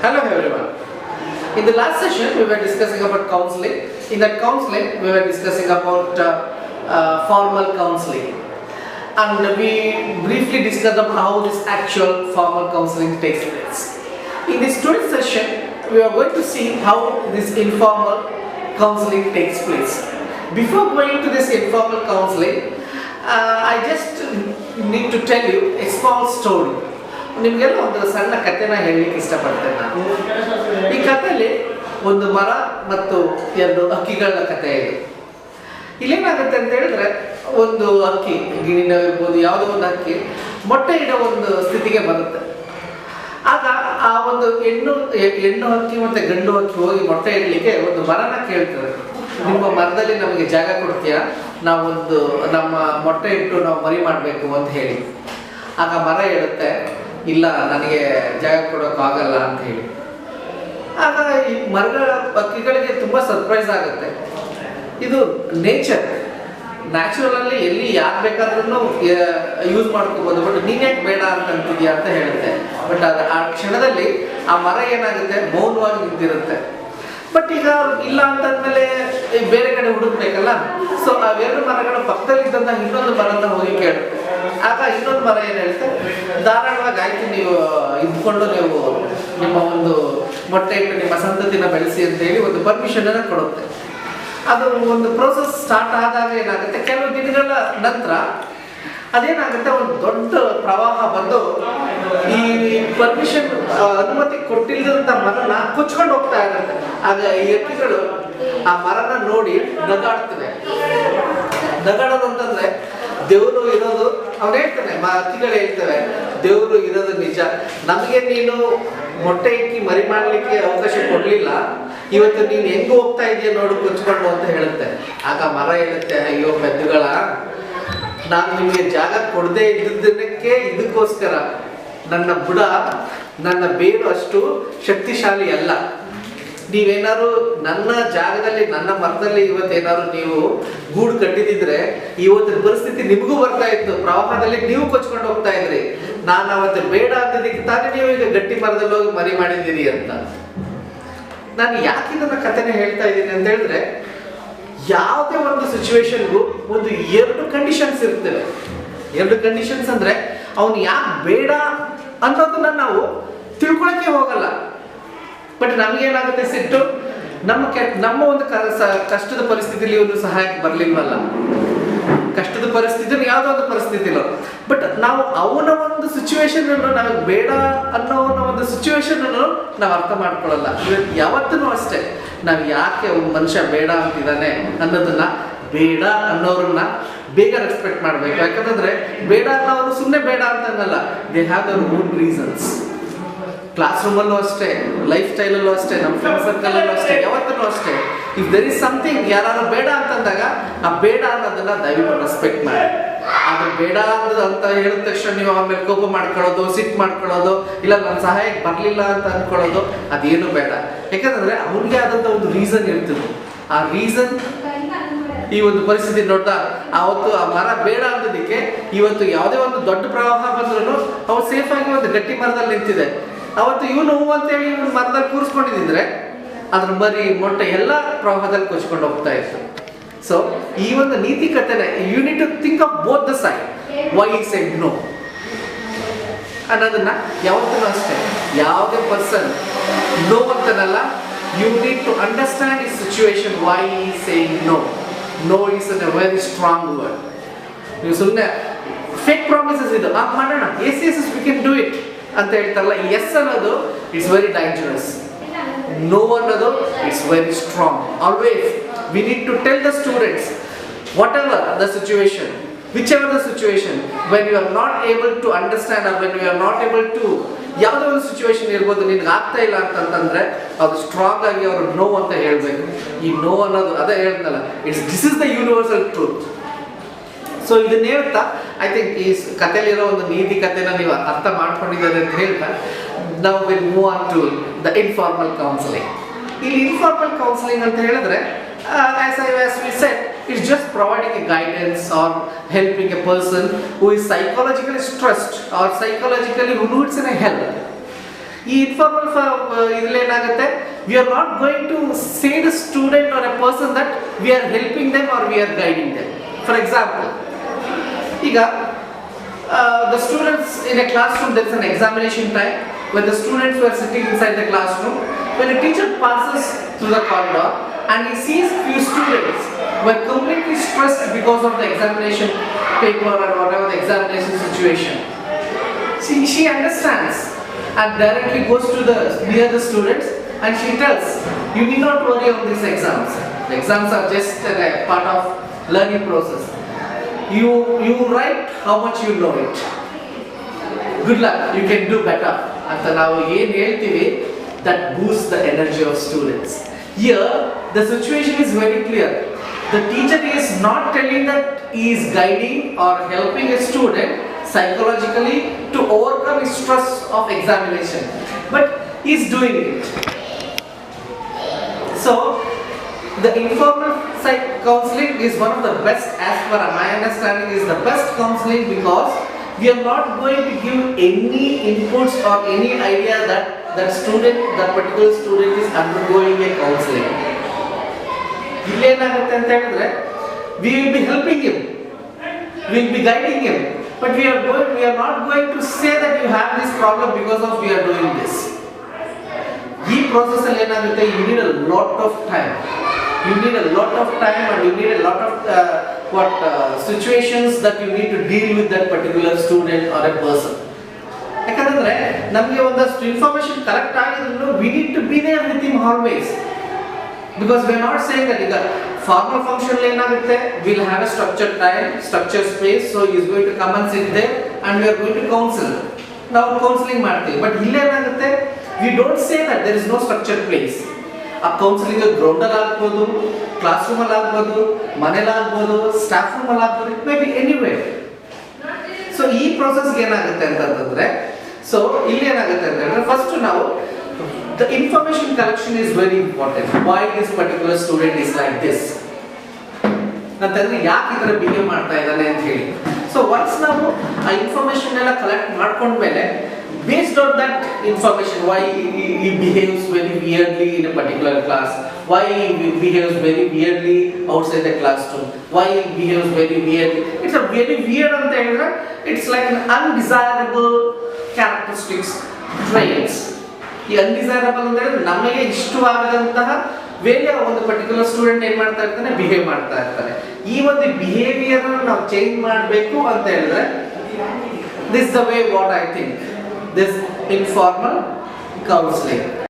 Hello everyone. In the last session, we were discussing about counseling. In that counseling, we were discussing about formal counseling, and we briefly discussed about how this actual formal counseling takes place. In this today's session, we are going to see how this informal counseling takes place. Before going to this informal counseling, I just need to tell you a small story. ನಿಮಗೆಲ್ಲ ಒಂದು ಸಣ್ಣ ಕಥೆನ ಹೇಳಲಿಕ್ಕೆ ಇಷ್ಟಪಡ್ತೇನೆ ನಾನು. ಈ ಕಥೆಯಲ್ಲಿ ಒಂದು ಮರ ಮತ್ತು ಎರಡು ಹಕ್ಕಿಗಳ ಕಥೆ ಇದೆ. ಇಲ್ಲೇನಾಗುತ್ತೆ ಅಂತ ಹೇಳಿದ್ರೆ, ಒಂದು ಹಕ್ಕಿ, ಗಿಣಿನವಿರ್ಬೋದು, ಯಾವುದೋ ಒಂದು ಹಕ್ಕಿ ಮೊಟ್ಟೆ ಇಡೋ ಒಂದು ಸ್ಥಿತಿಗೆ ಬರುತ್ತೆ. ಆಗ ಆ ಒಂದು ಹೆಣ್ಣು ಹಕ್ಕಿ ಮತ್ತು ಗಂಡು ಹಕ್ಕಿ ಹೋಗಿ ಮೊಟ್ಟೆ ಇಡಲಿಕ್ಕೆ ಒಂದು ಮರನ ಕೇಳ್ತದೆ, ನಿಮ್ಮ ಮರದಲ್ಲಿ ನಮಗೆ ಜಾಗ ಕೊಡ್ತೀಯಾ, ನಾವೊಂದು ನಮ್ಮ ಮೊಟ್ಟೆ ಇಟ್ಟು ನಾವು ಮರಿ ಮಾಡಬೇಕು ಅಂತ ಹೇಳಿ. ಆಗ ಮರ ಹೇಳುತ್ತೆ, ಇಲ್ಲ ನನಗೆ ಜಾಗ ಕೊಡೋಕ್ಕಾಗಲ್ಲ ಅಂತ ಹೇಳಿ. ಆಗ ಈ ಮರಗಳ ಹಕ್ಕಿಗಳಿಗೆ ತುಂಬ ಸರ್ಪ್ರೈಸ್ ಆಗುತ್ತೆ. ಇದು ನ್ಯಾಚುರಲಲ್ಲಿ ಎಲ್ಲಿ ಯಾರು ಬೇಕಾದ್ರೂ ಯೂಸ್ ಮಾಡ್ಕೋಬೋದು, ಬಟ್ ನೀನ್ಯಾಕೆ ಬೇಡ ಅಂತಂತಿದ್ಯಾ ಅಂತ ಹೇಳುತ್ತೆ. ಬಟ್ ಆ ಕ್ಷಣದಲ್ಲಿ ಆ ಮರ ಏನಾಗುತ್ತೆ, ಮೌನವಾಗಿ ನಿಂತಿರುತ್ತೆ. ಬಟ್ ಈಗ ಇಲ್ಲ ಅಂತಂದ್ಮೇಲೆ ಬೇರೆ ಕಡೆ ಹುಡುಕ್ಬೇಕಲ್ಲ. ಸೊ ಅವೆರಡು ಮರಗಳ ಪಕ್ಕದಲ್ಲಿದ್ದಂಥ ಇನ್ನೊಂದು ಮರನ ಹೋಗಿ ಕೇಳುತ್ತೆ. ಆಗ ಇನ್ನೊಂದು ಮರ ಏನು ಹೇಳುತ್ತೆ, ಧಾರಾಳವಾಗಿ ಆಯ್ತು, ನೀವು ಇದ್ಕೊಂಡು ನೀವು ನಿಮ್ಮ ಒಂದು ಮೊಟ್ಟೆ ಇಟ್ಟು ನಿಮ್ಮ ಸಂತತಿನ ಬೆಳೆಸಿ ಅಂತ ಹೇಳಿ ಒಂದು ಪರ್ಮಿಷನ್ ಅನ್ನು ಕೊಡುತ್ತೆ. ಅದು ಒಂದು ಪ್ರೋಸೆಸ್ ಸ್ಟಾರ್ಟ್ ಆದಾಗ ಏನಾಗುತ್ತೆ, ಕೆಲವು ದಿನಗಳ ನಂತರ ಅದೇನಾಗುತ್ತೆ, ಒಂದು ದೊಡ್ಡ ಪ್ರವಾಹ ಬಂದು ಈ ಪರ್ಮಿಷನ್ ಅನುಮತಿ ಕೊಟ್ಟಿಲ್ಲದಂಥ ಮರನ ಕೊಚ್ಕೊಂಡು ಹೋಗ್ತಾ ಇರುತ್ತೆ. ಆಗ ಈ ಹಕ್ಕಿಗಳು ಆ ಮರನ ನೋಡಿ ನಗಾಡ್ತವೆ. ನಗಾಡೋದು ಅಂತಂದ್ರೆ ದೇವರು ಇರೋದು, ಅವ್ನು ಹೇಳ್ತಾನೆ, ಹಕ್ಕಿಗಳು ಹೇಳ್ತವೆ, ದೇವರು ಇರೋದು ನಿಜ, ನಮಗೆ ನೀನು ಮೊಟ್ಟೆ ಇಕ್ಕಿ ಮರಿ ಮಾಡಲಿಕ್ಕೆ ಅವಕಾಶ ಕೊಡಲಿಲ್ಲ, ಇವತ್ತು ನೀನು ಹೆಂಗೆ ಹೋಗ್ತಾ ಇದೆಯಾ ನೋಡು ಕೊಚ್ಕೊಂಡು ಅಂತ ಹೇಳುತ್ತೆ. ಆಗ ಮರ ಹೇಳುತ್ತೆ, ಅಯ್ಯೋ ಮೆದ್ದುಗಳ, ನಾನು ನಿಮಗೆ ಜಾಗ ಕೊಡದೇ ಇದ್ದಿದ್ದಕ್ಕೆ ಇದಕ್ಕೋಸ್ಕರ ನನ್ನ ಬುಡ, ನನ್ನ ಬೇರು ಅಷ್ಟು ಶಕ್ತಿಶಾಲಿ ಅಲ್ಲ. ನೀವೇನಾದ್ರು ನನ್ನ ಜಾಗದಲ್ಲಿ, ನನ್ನ ಮರದಲ್ಲಿ ಇವತ್ತೇನಾದ್ರು ನೀವು ಗೂಡು ಕಟ್ಟಿದಿದ್ರೆ ಇವತ್ತಿನ ಪರಿಸ್ಥಿತಿ ನಿಮಗೂ ಬರ್ತಾ ಇತ್ತು, ಪ್ರವಾಹದಲ್ಲಿ ನೀವು ಕೊಚ್ಕೊಂಡು ಹೋಗ್ತಾ ಇದ್ರಿ. ನಾನು ಅವತ್ತು ಬೇಡ ಅಂತದಕ್ಕೆ ತಾನೇ ನೀವು ಈಗ ಗಟ್ಟಿ ಮರದಲ್ಲಿ ಹೋಗಿ ಮರಿ ಮಾಡಿದ್ದೀರಿ ಅಂತ. ನಾನು ಯಾಕೆ ಇದನ್ನ ಕಥೆನ ಹೇಳ್ತಾ ಇದ್ದೀನಿ ಅಂತ ಹೇಳಿದ್ರೆ, ಯಾವುದೇ ಒಂದು ಸಿಚುವೇಶನ್ಗೂ ಒಂದು ಎರಡು ಕಂಡೀಷನ್ಸ್ ಇರ್ತವೆ. ಎರಡು ಕಂಡೀಷನ್ಸ್ ಅಂದ್ರೆ ಅವನು ಯಾಕೆ ಬೇಡ ಅನ್ನೋದನ್ನ ನಾವು ತಿಳ್ಕೊಳಕ್ಕೆ ಹೋಗಲ್ಲ. ಬಟ್ ನಮಗೇನಾಗುತ್ತೆ, ಸಿಟ್ಟು, ನಮ್ಮ ಒಂದು ಕಷ್ಟದ ಪರಿಸ್ಥಿತಿಲಿ ಇವನು ಸಹಾಯಕ್ಕೆ ಬರಲಿಲ್ವಲ್ಲ, ಕಷ್ಟದ ಪರಿಸ್ಥಿತಿ ಯಾವುದೋ ಒಂದು ಪರಿಸ್ಥಿತಿಲೋ, ಬಟ್ ನಾವು ಅವನ ಒಂದು ಸಿಚುವೇಶನ್ ಅನ್ನು, ನಮಗೆ ಬೇಡ ಅನ್ನೋ ಒಂದು ಸಿಚುವೇಶನ್ ಅನ್ನು ನಾವು ಅರ್ಥ ಮಾಡ್ಕೊಳ್ಳಲ್ಲ. ಯಾವತ್ತೂ ಅಷ್ಟೇ, ನಾವು ಯಾಕೆ ಒಂದು ಮನುಷ್ಯ ಬೇಡ ಅಂತಿದ್ದಾನೆ ಅನ್ನೋದನ್ನ, ಬೇಡ ಅನ್ನೋರನ್ನ ಬೇಗ ರೆಸ್ಪೆಕ್ಟ್ ಮಾಡಬೇಕು. ಯಾಕಂತಂದ್ರೆ ಬೇಡ ಅನ್ನೋರು ಸುಮ್ಮನೆ ಬೇಡ ಅಂತ ಅನ್ನಲ್ಲ, they have their own reasons. ಕ್ಲಾಸ್ ರೂಮಲ್ಲೂ ಅಷ್ಟೇ, ಲೈಫ್ ಸ್ಟೈಲಲ್ಲೂ ಅಷ್ಟೇ, ನಮ್ಮ ಫ್ರೆಂಡ್ ಸರ್ಕಲಲ್ಲೂ ಅಷ್ಟೇ, ಯಾವತ್ತೂ ಅಷ್ಟೇ. ಇಫ್ ದೆರ್ ಇಸ್ ಸಮಥಿಂಗ್, ಯಾರು ಬೇಡ ಅಂತಂದಾಗ ಆ ಬೇಡ ಅನ್ನೋದನ್ನ ದಯವಿಟ್ಟು ರೆಸ್ಪೆಕ್ಟ್ ಮಾಡಿ. ಅದು ಬೇಡ ಅಂತ ಹೇಳಿದ ತಕ್ಷಣ ನೀವು ಆಮೇಲೆ ಕೋಪ ಮಾಡ್ಕೊಳ್ಳೋದು, ಸಿಟ್ಟು ಮಾಡ್ಕೊಳ್ಳೋದು, ಇಲ್ಲ ನನ್ನ ಸಹಾಯಕ್ಕೆ ಬರಲಿಲ್ಲ ಅಂತ ಅಂದ್ಕೊಳ್ಳೋದು, ಅದೇನು ಬೇಡ. ಯಾಕಂದ್ರೆ ಅವ್ನಿಗೆ ಆದಂಥ ಒಂದು ರೀಸನ್ ಇರ್ತದೆ. ಆ ರೀಸನ್ ಈ ಒಂದು ಪರಿಸ್ಥಿತಿ ನೋಡ್ದ, ಅವತ್ತು ಆ ಮರ ಬೇಡ ಅಂತದಕ್ಕೆ ಇವತ್ತು ಯಾವುದೇ ಒಂದು ದೊಡ್ಡ ಪ್ರವಾಹ ಬಂದ್ರೂ ಅವು ಸೇಫ್ ಆಗಿ ಒಂದು ಗಟ್ಟಿ ಮರದಲ್ಲಿ ನಿಂತಿದೆ. ಅವತ್ತು ಇವನು ಹೂ ಅಂತೇಳಿ ಇವನು ಮರದಲ್ಲಿ ಕೂರಿಸ್ಕೊಂಡಿದ್ರೆ ಅದ್ರ ಮರಿ ಮೊಟ್ಟೆ ಎಲ್ಲ ಪ್ರವಾಹದಲ್ಲಿ ಕೊಚ್ಕೊಂಡು ಹೋಗ್ತಾ ಇತ್ತು. ಸೊ ಈ ಒಂದು ನೀತಿ ಕಥೆನೆ, you need to think of both the side, why he said no ಅನ್ನೋದನ್ನ ಯಾವತ್ತೂ ಅಷ್ಟೇ. ಯಾವುದೇ ಪರ್ಸನ್ ನೋ ಅಂತನಲ್ಲ, you need to understand his situation, why he saying no. No is a very strong word. ನೀವು ಸುಮ್ಮನೆ ಫೇಕ್ ಪ್ರಾಮಿಸಸ್ ಇದು ಮಾಡೋಣ, yes we can do it ಅಂತ ಹೇಳ್ತಾರಲ್ಲ, ಎಸ್ ಅನ್ನೋದು ಇಟ್ಸ್ ವೆರಿ ಡೇಂಜರಸ್. ನೋ ಅನ್ನೋದು it's very strong. Always we need to tell the students, what ever the situation, whichever the situation, when you are not able to understand or when you are not able to, ಯಾವುದೋ ಒಂದು situation ಇರ್ಬೋದು, ನಿನ್ಗೆ ಆಗ್ತಾ ಇಲ್ಲ ಅಂತಂದ್ರೆ ಅದು strong ಆಗಿ ಅವರು ನೋ ಅಂತ ಹೇಳ್ಬೇಕು. ಈ ನೋ ಅನ್ನೋದು ಅದೇ ಹೇಳ್ದಲ್ಲ, this is the universal truth. So ಇದನ್ನ ಹೇಳ್ತಾ ಐ ಥಿಂಕ್ ಈ ಕಥೆಯಲ್ಲಿರೋ ಒಂದು ನೀತಿ ಕಥೆನ ನೀವು ಅರ್ಥ ಮಾಡ್ಕೊಂಡಿದ್ದಾರೆ ಅಂತ ಹೇಳ್ತಾ, ನಾವು will move on to the informal counselling. ಇಲ್ಲಿ ಇನ್ಫಾರ್ಮಲ್ ಕೌನ್ಸಿಲಿಂಗ್ ಅಂತ ಹೇಳಿದ್ರೆ, as we said, it's just providing a guidance or helping a person who is psychologically stressed or psychologically who needs help. ಈ ಇನ್ಫಾರ್ಮಲ್ ಇದ್ರಲ್ಲಿ ಏನಾಗುತ್ತೆ, we are not going to say the student or a person that we are helping them or we are guiding them. For example, ಈಗ the students in a classroom, there is an examination time when the students were sitting inside the classroom. When a teacher passes through the corridor and he sees few students were completely stressed because of the examination paper or whatever the examination situation, she understands and directly goes to the near the students and she tells, you need not worry on these exams. The exams are just a part of learning process. You write how much you know it. Good luck, you can do better. ಅಂತ ನಾವು ಏನು ಹೇಳ್ತೀವಿ, that boosts the energy of students. Here the situation is very clear. The teacher is not telling that he is guiding or helping a student psychologically to overcome his stress of examination, but he is doing it. So the informal counseling is one of the best, as per my understanding, is the best counseling, because we are not going to give any inputs or any idea that that particular student is undergoing a counseling. Illenagutte anta helidre, we will be helping him, we will be guiding him, but we are not going to say that you have this problem because of we are doing this. Ee process alli enagutte, you need a lot of time. You need a lot of time and you need a lot of situations that you need to deal with that particular student or a person. ಯಾಕಂದ್ರೆ ನಮಗೆ ಒಂದಷ್ಟು information collect ಆಗಿದ್ರು, we need to be there with him always, because we are not saying that ಈಗ formal function ಏನಾಗುತ್ತೆ, we'll have a structured time, structured space, so he is going to come and sit there and we are going to counsel. ನಾವು counselling ಮಾಡ್ತೀವಿ, but ಇಲ್ಲೇನಾಗುತ್ತೆ, we don't say that there is no structured place. ಆ counselling ground ಅಲ್ಲಿ ಆಗ್ಬೋದು, class room ಅಲ್ಲಿ ಆಗ್ಬೋದು, ಮನೇಲಿ ಆಗ್ಬೋದು, staff room ಅಲ್ಲಿ ಆಗ್ಬೋದು, it may be anywhere. So ಈ ಪ್ರೋಸೆಸ್ಗೆ ಏನಾಗುತ್ತೆ ಅಂತಂದ್ರೆ, ಸೊ ಇಲ್ಲಿ ಏನಾಗುತ್ತೆ ಅಂತ ಹೇಳಿದ್ರೆ, ಫಸ್ಟ್ ನಾವು the information collection is very important. Why this particular student is like this ಅಂತಂದ್ರೆ, ಯಾಕೆ ಈ ತರ ಬಿಹೇವ್ ಮಾಡ್ತಾ ಇದ್ದಾನೆ ಅಂತ ಹೇಳಿ. ಸೊ ಒನ್ಸ್ ನಾವು ಆ ಇನ್ಫಾರ್ಮೇಶನ್ ಎಲ್ಲ ಕಲೆಕ್ಟ್ ಮಾಡ್ಕೊಂಡ್ಮೇಲೆ, based on that information, why he behaves very weirdly in a particular class, why he behaves very weirdly outside the classroom, why he behaves very weirdly, it's a very weird anta helidre, it's like an undesirable characteristics, traits. ಈ undesirable ಅಂದ್ರೆ ನಮಗೆ ಇಷ್ಟವಾಗದಂತಹ ವೇಳೆ ಒಂದು particular student ಏನ್ ಮಾಡ್ತಾ ಇರ್ತಾನೆ, behave ಮಾಡ್ತಾ ಇರ್ತಾನೆ. ಈ ಒಂದು ಬಿಹೇವಿಯರ್ ನಾವು ಚೇಂಜ್ ಮಾಡಬೇಕು ಅಂತ ಹೇಳಿದ್ರೆ, this is the way what I think, this informal counseling.